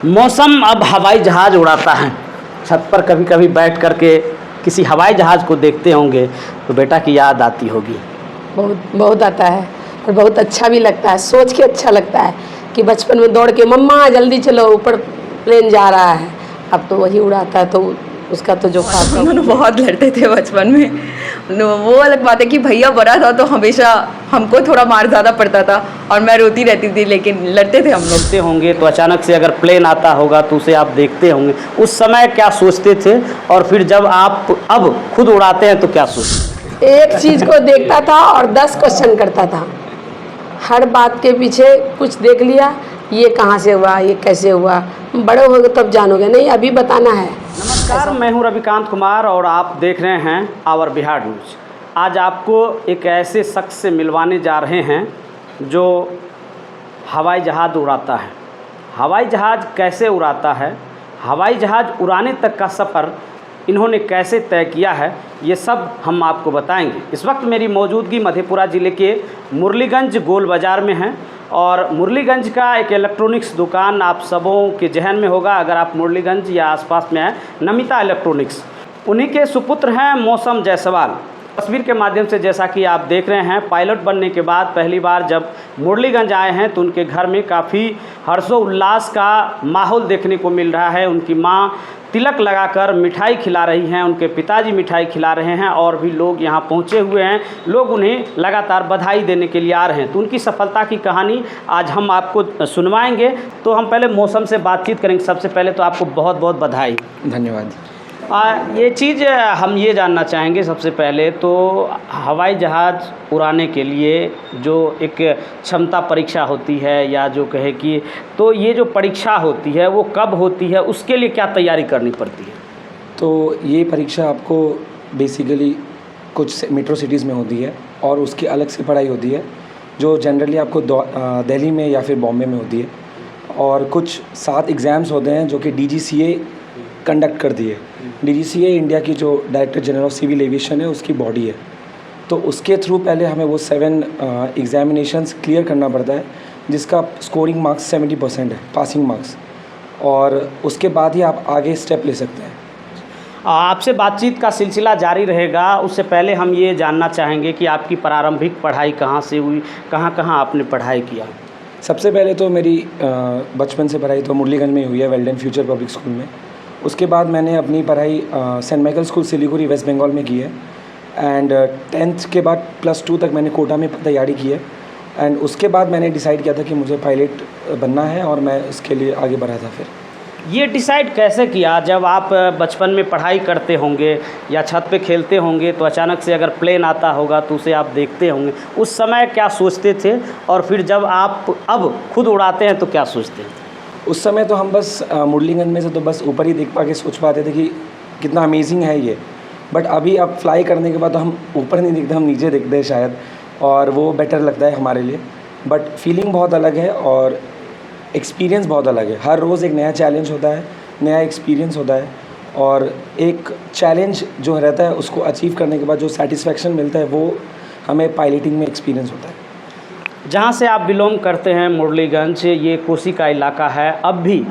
मौसम अब हवाई जहाज़ उड़ाता है। छत पर कभी कभी बैठ कर के किसी हवाई जहाज़ को देखते होंगे तो बेटा की याद आती होगी। बहुत बहुत आता है और बहुत अच्छा भी लगता है। सोच के अच्छा लगता है कि बचपन में दौड़ के मम्मा जल्दी चलो ऊपर प्लेन जा रहा है। अब तो वही उड़ाता है तो उसका तो जो हम दोनों बहुत लड़ते थे बचपन में। वो अलग बात है कि भैया बड़ा था तो हमेशा हमको थोड़ा मार ज़्यादा पड़ता था और मैं रोती रहती थी, लेकिन लड़ते थे हम लोग। देखते होंगे तो अचानक से अगर प्लेन आता होगा तो उसे आप देखते होंगे। उस समय क्या सोचते थे और फिर जब आप अब खुद उड़ाते हैं तो क्या सोचते हैं? एक चीज़ को देखता था और 10 क्वेश्चन करता था। हर बात के पीछे कुछ देख लिया, ये कहाँ से हुआ, ये कैसे हुआ। बड़े हो गए तब जानोगे, नहीं अभी बताना है। नमस्कार, मैं हूं रविकांत कुमार और आप देख रहे हैं आवर बिहार न्यूज। आज आपको एक ऐसे शख्स से मिलवाने जा रहे हैं जो हवाई जहाज़ उड़ाता है। हवाई जहाज़ कैसे उड़ाता है, हवाई जहाज़ उड़ाने तक का सफ़र इन्होंने कैसे तय किया है, ये सब हम आपको बताएंगे। इस वक्त मेरी मौजूदगी मधेपुरा ज़िले के मुरलीगंज गोल बाज़ार में है और मुरलीगंज का एक इलेक्ट्रॉनिक्स दुकान आप सबों के जहन में होगा अगर आप मुरलीगंज या आसपास में हैं, नमिता इलेक्ट्रॉनिक्स। उन्हीं के सुपुत्र हैं मौसम जायसवाल। तस्वीर के माध्यम से जैसा कि आप देख रहे हैं, पायलट बनने के बाद पहली बार जब मुरलीगंज आए हैं तो उनके घर में काफ़ी हर्षोल्लास का माहौल देखने को मिल रहा है। उनकी माँ तिलक लगाकर मिठाई खिला रही हैं, उनके पिताजी मिठाई खिला रहे हैं और भी लोग यहाँ पहुँचे हुए हैं। लोग उन्हें लगातार बधाई देने के लिए आ रहे हैं। तो उनकी सफलता की कहानी आज हम आपको सुनवाएंगे। तो हम पहले मौसम से बातचीत करेंगे। सबसे पहले तो आपको बहुत बहुत बधाई। धन्यवाद। ये चीज़ हम ये जानना चाहेंगे सबसे पहले तो हवाई जहाज़ उड़ाने के लिए जो एक क्षमता परीक्षा होती है या जो कहे कि तो ये जो परीक्षा होती है वो कब होती है, उसके लिए क्या तैयारी करनी पड़ती है? तो ये परीक्षा आपको बेसिकली कुछ मेट्रो सिटीज़ में होती है और उसकी अलग से पढ़ाई होती है जो जनरली आपको दिल्ली में या फिर बॉम्बे में होती है। और कुछ 7 एग्ज़ाम्स होते हैं जो कि DGCA कंडक्ट करती है। DGCA इंडिया की जो director general of civil aviation है उसकी बॉडी है। तो उसके थ्रू पहले हमें वो 7 एग्जामिनेशंस क्लियर करना पड़ता है जिसका स्कोरिंग मार्क्स 70% है, पासिंग मार्क्स। और उसके बाद ही आप आगे स्टेप ले सकते हैं। आपसे बातचीत का सिलसिला जारी रहेगा। उससे पहले हम ये जानना चाहेंगे कि आपकी प्रारंभिक पढ़ाई कहाँ से हुई, कहाँ कहाँ आपने पढ़ाई किया? सबसे पहले तो मेरी बचपन से पढ़ाई तो मुरलीगंज में हुई है, वेल्डन फ्यूचर पब्लिक स्कूल में। उसके बाद मैंने अपनी पढ़ाई Saint Michael school Siliguri West Bengal में की है। एंड 10th के बाद +2 तक मैंने कोटा में तैयारी की है। एंड उसके बाद मैंने डिसाइड किया था कि मुझे पायलट बनना है और मैं इसके लिए आगे बढ़ा था। फिर ये डिसाइड कैसे किया? जब आप बचपन में पढ़ाई करते होंगे या छत पे खेलते होंगे तो अचानक से अगर प्लेन आता होगा तो उसे आप देखते होंगे। उस समय क्या सोचते थे और फिर जब आप अब खुद उड़ाते हैं तो क्या सोचते हैं? उस समय तो हम बस मुरलीगंज में से तो बस ऊपर ही देख पा के सोच पाते थे कि कितना अमेजिंग है ये। बट अभी अब फ्लाई करने के बाद तो हम ऊपर नहीं दिखते, हम नीचे दिखते हैं शायद, और वो बेटर लगता है हमारे लिए। बट फीलिंग बहुत अलग है और एक्सपीरियंस बहुत अलग है। हर रोज़ एक नया चैलेंज होता है, नया एक्सपीरियंस होता है और एक चैलेंज जो रहता है उसको अचीव करने के बाद जो सेटिस्फेक्शन मिलता है वो हमें पायलटिंग में एक्सपीरियंस होता है। जहाँ से आप बिलोंग करते हैं मुरलीगंज, ये कोसी का इलाका है। अब भी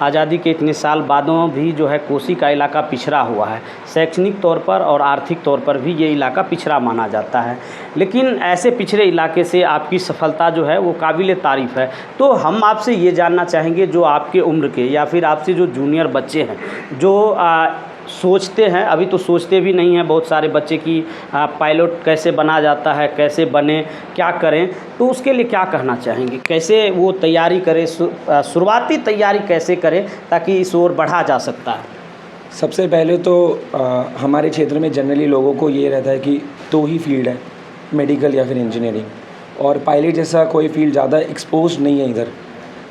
आज़ादी के इतने साल बादों भी जो है कोसी का इलाका पिछड़ा हुआ है। शैक्षणिक तौर पर और आर्थिक तौर पर भी ये इलाका पिछड़ा माना जाता है। लेकिन ऐसे पिछड़े इलाके से आपकी सफलता जो है वो काबिल तारीफ़ है। तो हम आपसे ये जानना चाहेंगे जो आपके उम्र के या फिर आपसे जो जूनियर बच्चे हैं जो सोचते हैं, अभी तो सोचते भी नहीं हैं बहुत सारे बच्चे कि पायलट कैसे बना जाता है, कैसे बने, क्या करें, तो उसके लिए क्या कहना चाहेंगे? कैसे वो तैयारी करें, शुरुआती तैयारी कैसे करें ताकि इस ओर बढ़ा जा सकता है? सबसे पहले तो हमारे क्षेत्र में जनरली लोगों को ये रहता है कि 2 ही फील्ड है, मेडिकल या फिर इंजीनियरिंग, और पायलट जैसा कोई फील्ड ज़्यादा एक्सपोज नहीं है इधर।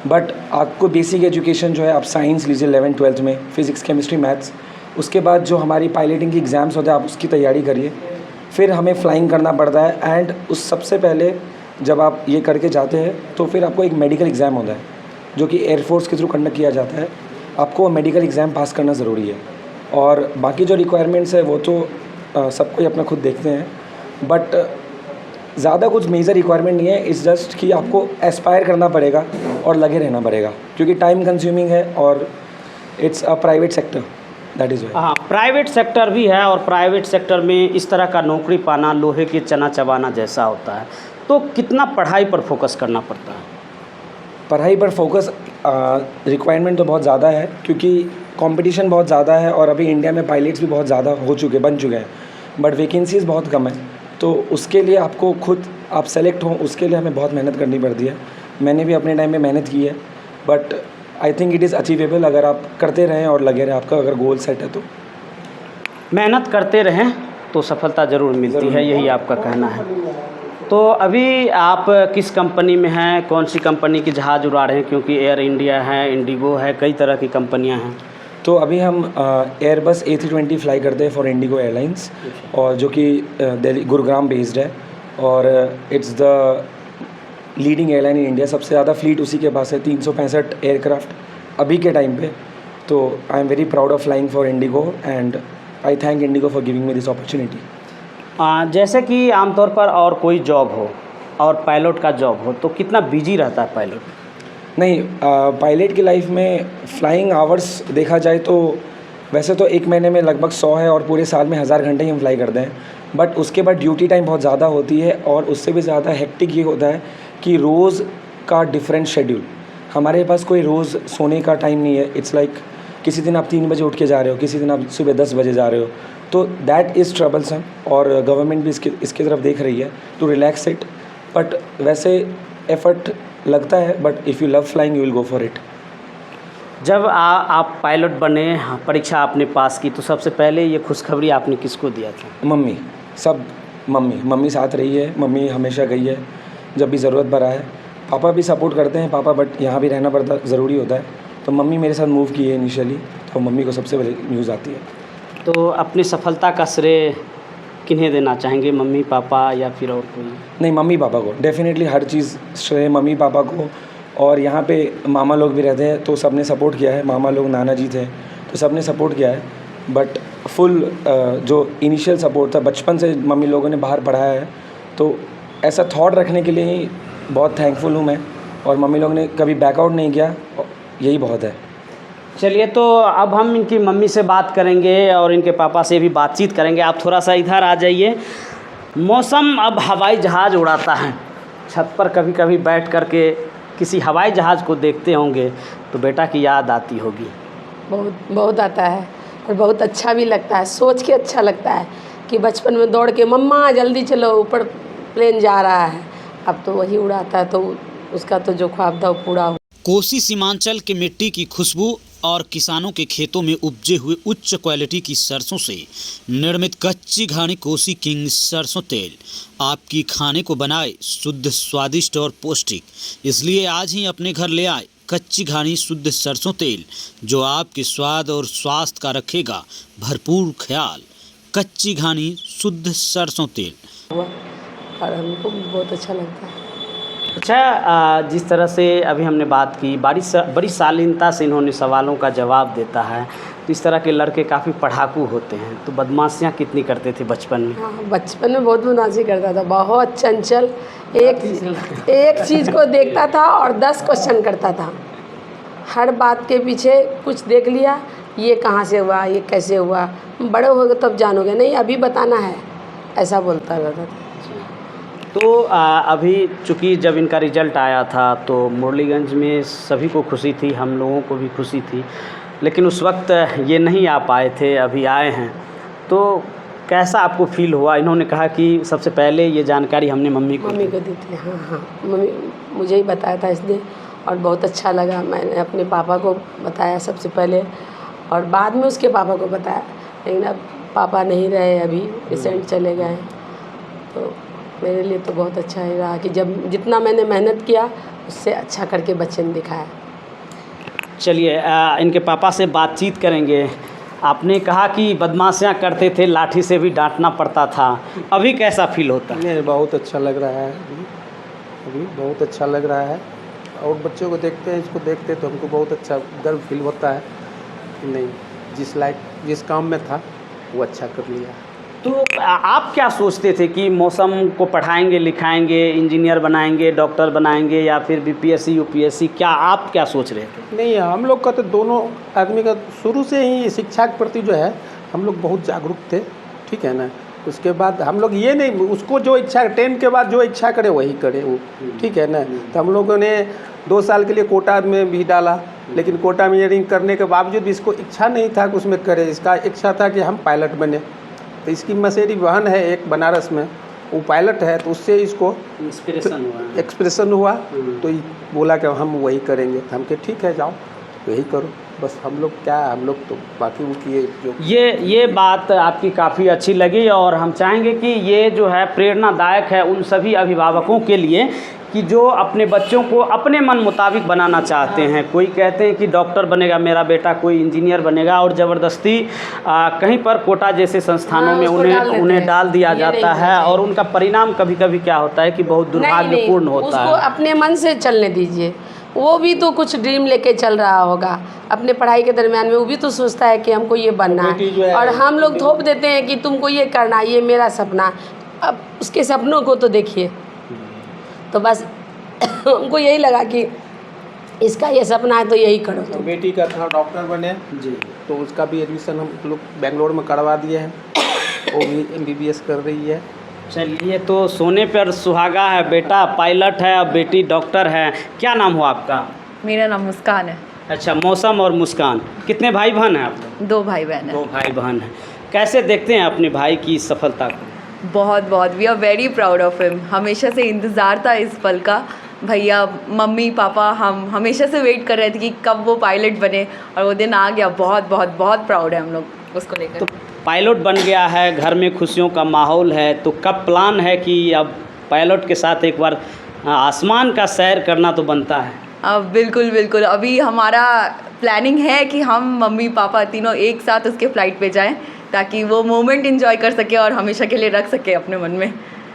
बट आपको बेसिक एजुकेशन जो है आप साइंस लीजिए 11th 12th में, फिज़िक्स केमिस्ट्री मैथ्स। उसके बाद जो हमारी पायलटिंग की एग्ज़ाम्स होते हैं आप उसकी तैयारी करिए। फिर हमें फ़्लाइंग करना पड़ता है एंड उस सबसे पहले जब आप ये करके जाते हैं तो फिर आपको एक मेडिकल एग्ज़ाम होता है जो कि एयरफोर्स के थ्रू कंडक्ट किया जाता है। आपको मेडिकल एग्ज़ाम पास करना ज़रूरी है और बाकी जो रिक्वायरमेंट्स है वो तो सबको ही अपना खुद देखते हैं। बट ज़्यादा कुछ मेजर रिक्वायरमेंट नहीं है, इट्स जस्ट कि आपको एस्पायर करना पड़ेगा और लगे रहना पड़ेगा, क्योंकि टाइम कंज्यूमिंग है और it's a private sector, that is why. हाँ, प्राइवेट सेक्टर भी है और प्राइवेट सेक्टर में इस तरह का नौकरी पाना लोहे के चना चबाना जैसा होता है। तो कितना पढ़ाई पर फोकस करना पड़ता है? पढ़ाई पर फोकस रिक्वायरमेंट तो बहुत ज़्यादा है, क्योंकि कंपटीशन बहुत ज़्यादा है और अभी इंडिया में पायलट्स भी बहुत ज़्यादा बन चुके हैं, बट वैकेंसीज़ बहुत कम है। तो उसके लिए आपको खुद आप सेलेक्ट हों, उसके लिए हमें बहुत मेहनत करनी पड़ती है। मैंने भी अपने टाइम में मेहनत की है, but I think it is achievable अगर आप करते रहें और लगे रहें, आपका अगर गोल सेट है तो। मेहनत करते रहें तो सफलता ज़रूर मिलती है, यही आपका कहना है। तो अभी आप किस कंपनी में हैं, कौन सी कंपनी की जहाज़ उड़ा रहे हैं? क्योंकि एयर इंडिया है, इंडिगो है, कई तरह की कंपनियां हैं। तो अभी हम एयरबस A320 फ्लाई करते हैं फॉर इंडिगो एयरलाइंस, और जो कि दिल्ली गुरुग्राम बेस्ड है, और it's the leading airline in India. सबसे ज़्यादा फ्लीट उसी के पास है, 365 एयरक्राफ्ट अभी के टाइम पे। तो I am very proud of flying for Indigo and I thank Indigo for giving me this opportunity. जैसे कि आमतौर पर और कोई जॉब हो और पायलट का जॉब हो तो कितना बिजी रहता है पायलट? नहीं, पायलट की लाइफ में फ़्लाइंग आवर्स देखा जाए तो वैसे तो एक महीने में लगभग 100 है और पूरे साल में 1000 घंटे ही हम फ्लाई करते हैं, बट उसके बाद ड्यूटी टाइम बहुत ज़्यादा होती है और उससे भी ज़्यादा हेक्टिक ये होता है कि रोज़ का डिफरेंट शेड्यूल। हमारे पास कोई रोज़ सोने का टाइम नहीं है। इट्स लाइक किसी दिन आप 3 बजे उठ के जा रहे हो, किसी दिन आप सुबह 10 बजे जा रहे हो, तो दैट इज़ ट्रबलसम। और गवर्नमेंट भी इसकी तरफ देख रही है टू रिलैक्स इट, बट वैसे एफर्ट लगता है, but if you love flying you will go for it. जब आप पायलट बने, परीक्षा आपने पास की, तो सबसे पहले ये खुशखबरी आपने किसको दिया था? मम्मी, सब मम्मी साथ रही है, मम्मी हमेशा गई है जब भी ज़रूरत पड़ा है। पापा भी सपोर्ट करते हैं, पापा बट यहाँ भी रहना पड़ता ज़रूरी होता है, तो मम्मी मेरे साथ मूव की है इनिशियली, तो मम्मी को सबसे पहले न्यूज़ आती है। तो अपनी सफलता का श्रेय किन्हें देना चाहेंगे, मम्मी पापा या फिर और कोई? नहीं, मम्मी पापा को डेफिनेटली हर चीज़ श्रेय मम्मी पापा को। और यहाँ पे मामा लोग भी रहते हैं तो सब ने सपोर्ट किया है, मामा लोग नाना जी थे तो सब ने सपोर्ट किया है, बट फुल जो इनिशियल सपोर्ट था बचपन से मम्मी लोगों ने बाहर पढ़ाया है, तो ऐसा थॉट रखने के लिए ही बहुत थैंकफुल हूँ मैं, और मम्मी लोग ने कभी बैकआउट नहीं किया, यही बहुत है। चलिए, तो अब हम इनकी मम्मी से बात करेंगे और इनके पापा से भी बातचीत करेंगे। आप थोड़ा सा इधर आ जाइए। मौसम अब हवाई जहाज़ उड़ाता है, छत पर कभी कभी बैठ कर के किसी हवाई जहाज़ को देखते होंगे तो बेटा की याद आती होगी। बहुत आता है और बहुत अच्छा भी लगता है, सोच के अच्छा लगता है कि बचपन में दौड़ के मम्मा जल्दी चलो ऊपर प्लेन जा रहा है, अब तो वही उड़ाता है, तो उसका तो जो ख्वाब था वो पूरा हो। कोसी सीमांचल के मिट्टी की खुशबू और किसानों के खेतों में उपजे हुए उच्च क्वालिटी की सरसों से निर्मित कच्ची घानी कोसी किंग सरसों तेल आपकी खाने को बनाए शुद्ध, स्वादिष्ट और पौष्टिक। इसलिए आज ही अपने घर ले आए कच्ची घानी शुद्ध सरसों तेल, जो आपके स्वाद और स्वास्थ्य का रखेगा भरपूर ख्याल। कच्ची घानी शुद्ध सरसों तेल हुआ और हमको भी बहुत अच्छा लगता है। अच्छा, जिस तरह से अभी हमने बात की, बड़ी शालीनता से इन्होंने सवालों का जवाब देता है, तो इस तरह के लड़के काफ़ी पढ़ाकू होते हैं, तो बदमाशियाँ कितनी करते थे बचपन में? हाँ, बचपन में बहुत बदमाशी करता था, बहुत चंचल, एक चीज़ को देखता था और 10 क्वेश्चन करता था। हर बात के पीछे कुछ देख लिया, ये कहाँ से हुआ, ये कैसे हुआ, बड़े हो गए तब जानोगे, नहीं अभी बताना है, ऐसा बोलता रहता था। तो अभी चूँकि जब इनका रिज़ल्ट आया था तो मुरलीगंज में सभी को खुशी थी, हम लोगों को भी खुशी थी, लेकिन उस वक्त ये नहीं आ पाए थे, अभी आए हैं, तो कैसा आपको फील हुआ? इन्होंने कहा कि सबसे पहले ये जानकारी हमने मम्मी को दी थी। हाँ, मम्मी मुझे ही बताया था इसने, और बहुत अच्छा लगा। मैंने अपने पापा को बताया सबसे पहले और बाद में उसके पापा को बताया, लेकिन अब पापा नहीं रहे, अभी रिसेंट चले गए, तो मेरे लिए तो बहुत अच्छा ही रहा कि जब जितना मैंने मेहनत किया उससे अच्छा करके बच्चे ने दिखाया। चलिए, इनके पापा से बातचीत करेंगे। आपने कहा कि बदमाशियाँ करते थे, लाठी से भी डांटना पड़ता था, अभी कैसा फील होता है? नहीं, बहुत अच्छा लग रहा है, अभी बहुत अच्छा लग रहा है, और बच्चों को देखते हैं, इसको देखते तो हमको बहुत अच्छा गर्व फील होता है कि नहीं, जिस काम में था वो अच्छा कर लिया। तो आप क्या सोचते थे कि मौसम को पढ़ाएंगे लिखाएंगे, इंजीनियर बनाएंगे, डॉक्टर बनाएंगे या फिर बीपीएससी यूपीएससी, क्या आप क्या सोच रहे थे? नहीं, हम लोग का तो दोनों आदमी का शुरू से ही शिक्षा के प्रति जो है हम लोग बहुत जागरूक थे, ठीक है ना। उसके बाद हम लोग ये नहीं, उसको जो इच्छा 10 के बाद जो इच्छा करे वही करे वो, ठीक है ना। तो हम लोगों ने 2 साल के लिए कोटा में भी डाला, लेकिन कोटा में इंजीनियरिंग करने के बावजूद भी इसको इच्छा नहीं था कि उसमें करे। इसका इच्छा था कि हम पायलट बने। तो इसकी मसेरी बहन है एक बनारस में, वो पायलट है, तो उससे इसको एक्सप्रेशन हुआ तो बोला कि हम वही करेंगे। तो हम कहे ठीक है जाओ यही करो, बस हम लोग क्या, हम लोग तो बाकी वो किए जो ये बात आपकी काफ़ी अच्छी लगी और हम चाहेंगे कि ये जो है प्रेरणादायक है उन सभी अभिभावकों के लिए कि जो अपने बच्चों को अपने मन मुताबिक बनाना चाहते हैं। कोई कहते हैं कि डॉक्टर बनेगा मेरा बेटा, कोई इंजीनियर बनेगा, और ज़बरदस्ती कहीं पर कोटा जैसे संस्थानों में उन्हें डाल दिया जाता है और उनका परिणाम कभी कभी क्या होता है कि बहुत दुर्भाग्यपूर्ण होता उसको है। अपने मन से चलने दीजिए, वो भी तो कुछ ड्रीम लेके चल रहा होगा अपने पढ़ाई के दरमियान में, वो भी तो सोचता है कि हमको ये बनना है, और हम लोग थोप देते हैं कि तुमको ये करना, ये मेरा सपना। अब उसके सपनों को तो देखिए। तो बस हमको यही लगा कि इसका ये सपना है तो यही करो। तो बेटी का था डॉक्टर बने जी, तो उसका भी एडमिशन हम लोग बेंगलोर में करवा दिए हैं, वो भी MBBS कर रही है। चलिए, तो सोने पर सुहागा है, बेटा पायलट है और बेटी डॉक्टर है। क्या नाम हुआ आपका? मेरा नाम मुस्कान है। अच्छा, मौसम और मुस्कान, कितने भाई बहन हैं आप लोग? 2 भाई बहन हैं। 2 भाई बहन हैं। कैसे देखते हैं अपने भाई की सफलता को? बहुत we are very proud of him. हमेशा से इंतज़ार था इस पल का। भैया, मम्मी, पापा, हम हमेशा से वेट कर रहे थे कि कब वो पायलट बने, और वो दिन आ गया। बहुत प्राउड है हम लोग उसको लेकर। तो पायलट बन गया है, घर में खुशियों का माहौल है, तो कब प्लान है कि अब पायलट के साथ एक बार आसमान का सैर करना तो बनता है? अब बिल्कुल अभी हमारा प्लानिंग है कि हम मम्मी पापा तीनों एक साथ उसके फ़्लाइट पे जाएं, ताकि वो मोमेंट एंजॉय कर सके और हमेशा के लिए रख सके अपने मन में।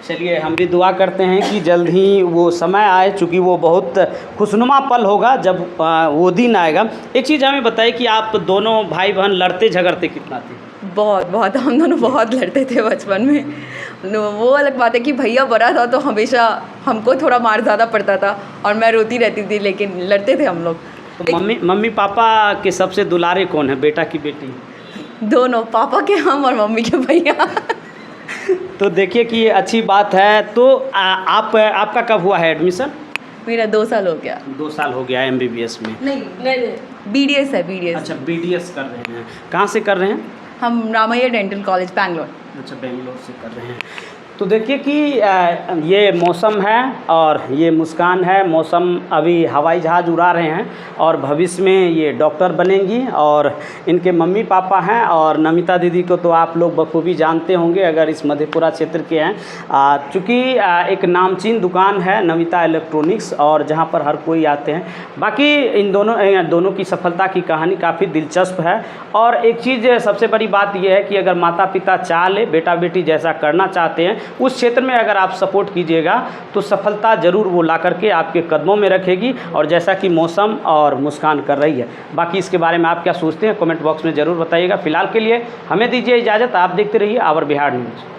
चलिए, हम भी दुआ करते हैं कि जल्द ही वो समय आए, चूँकि वो बहुत खुशनुमा पल होगा जब वो दिन आएगा। एक चीज़ हमें बताइए कि आप दोनों भाई बहन लड़ते झगड़ते कितना थे? बहुत हम दोनों बहुत लड़ते थे बचपन में। वो अलग बात है कि भैया बड़ा था तो हमेशा हमको थोड़ा मार ज़्यादा पड़ता था और मैं रोती रहती थी, लेकिन लड़ते थे हम लोग। तो मम्मी पापा के सबसे दुलारे कौन है, बेटा की बेटी? दोनों, पापा के हम और मम्मी के भैया। तो देखिए कि ये अच्छी बात है। तो आपका कब हुआ है एडमिशन? मेरा 2 साल हो गया। 2 साल हो गया MBBS में? नहीं, BDS है, BDS। अच्छा, BDS कर रहे हैं। कहाँ से कर रहे हैं? हम रामैया डेंटल कॉलेज, बैंगलोर। अच्छा, बेंगलोर से कर रहे हैं। तो देखिए कि ये मौसम है और ये मुस्कान है। मौसम अभी हवाई जहाज़ उड़ा रहे हैं और भविष्य में ये डॉक्टर बनेंगी, और इनके मम्मी पापा हैं। और नमिता दीदी को तो आप लोग बखूबी जानते होंगे अगर इस मधेपुरा क्षेत्र के हैं, चूँकि एक नामचीन दुकान है नमिता इलेक्ट्रॉनिक्स, और जहाँ पर हर कोई आते हैं। बाकी इन दोनों की सफलता की कहानी काफ़ी दिलचस्प है। और एक चीज़ सबसे बड़ी बात यह है कि अगर माता पिता चाह ले, बेटा बेटी जैसा करना चाहते हैं, उस क्षेत्र में अगर आप सपोर्ट कीजिएगा तो सफलता ज़रूर वो ला करके आपके कदमों में रखेगी, और जैसा कि मौसम और मुस्कान कर रही है। बाकी इसके बारे में आप क्या सोचते हैं कमेंट बॉक्स में ज़रूर बताइएगा। फिलहाल के लिए हमें दीजिए इजाज़त। आप देखते रहिए आवर बिहार न्यूज़।